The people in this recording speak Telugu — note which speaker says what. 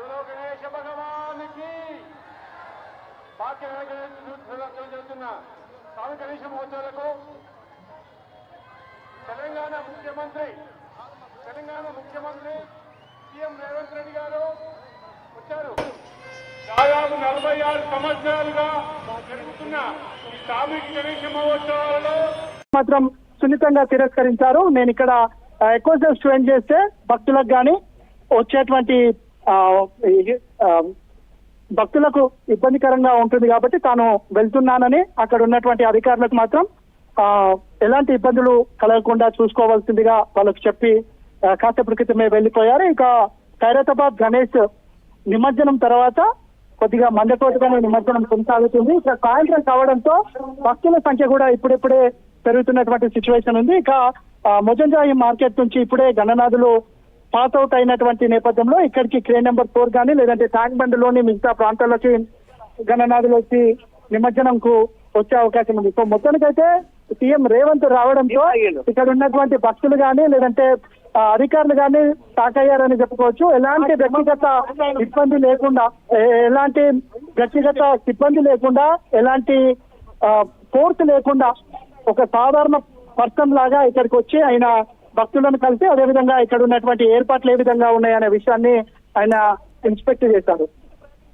Speaker 1: बोलो गणेश भगवान की జరుగుతున్న స్వామి గణేశ మహోత్సవాలకు తెలంగాణ ముఖ్యమంత్రి సీఎం రేవంత్ రెడ్డి గారు వచ్చారు. దాదాపు 46 సంవత్సరాలుగా జరుగుతున్న ఈ స్వామి గణేశ మహోత్సవాలలో
Speaker 2: మాత్రం సున్నితంగా తిరస్కరించారు. నేను ఇక్కడ ఎక్కువ సేపు స్పెండ్ చేస్తే భక్తులకు కానీ వచ్చేటువంటి భక్తులకు ఇబ్బందికరంగా ఉంటుంది కాబట్టి తాను వెళ్తున్నానని అక్కడ ఉన్నటువంటి అధికారులకు మాత్రం ఎలాంటి ఇబ్బందులు కలగకుండా చూసుకోవాల్సిందిగా వాళ్ళకు చెప్పి కాసేపటి క్రితమే వెళ్లిపోయారు. ఇక ఖైరతాబాద్ గణేష్ నిమజ్జనం తర్వాత కొద్దిగా మందకోటగానే నిమజ్జనం కొనసాగుతుంది. ఇక సాయంత్రం కావడంతో భక్తుల సంఖ్య కూడా ఇప్పుడిప్పుడే పెరుగుతున్నటువంటి సిచ్యువేషన్ ఉంది. ఇక మొజంజాయి మార్కెట్ నుంచి ఇప్పుడే గణనాథులు పాస్ అవుట్ అయినటువంటి నేపథ్యంలో ఇక్కడికి క్రేన్ నెంబర్ 4 కానీ లేదంటే ట్యాంక్ బండ్లోని మిగతా ప్రాంతాల్లోకి గణనాథులు వచ్చి నిమజ్జనంకు వచ్చే అవకాశం ఉంది. సో మొత్తానికైతే సీఎం రేవంత్ రావడంతో ఇక్కడ ఉన్నటువంటి భక్తులు కానీ లేదంటే అధికారులు కానీ తాకయ్యారని చెప్పుకోవచ్చు. ఎలాంటి వ్యక్తిగత ఇబ్బంది లేకుండా ఎలాంటి ఫోర్స్ లేకుండా ఒక సాధారణ పర్సన్ లాగా ఇక్కడికి వచ్చి ఆయన భక్తులను కలిసి అదేవిధంగా ఇక్కడ ఉన్నటువంటి ఏర్పాట్లు ఏ విధంగా ఉన్నాయనే విషయాన్ని ఆయన ఇన్స్పెక్ట్ చేశారు.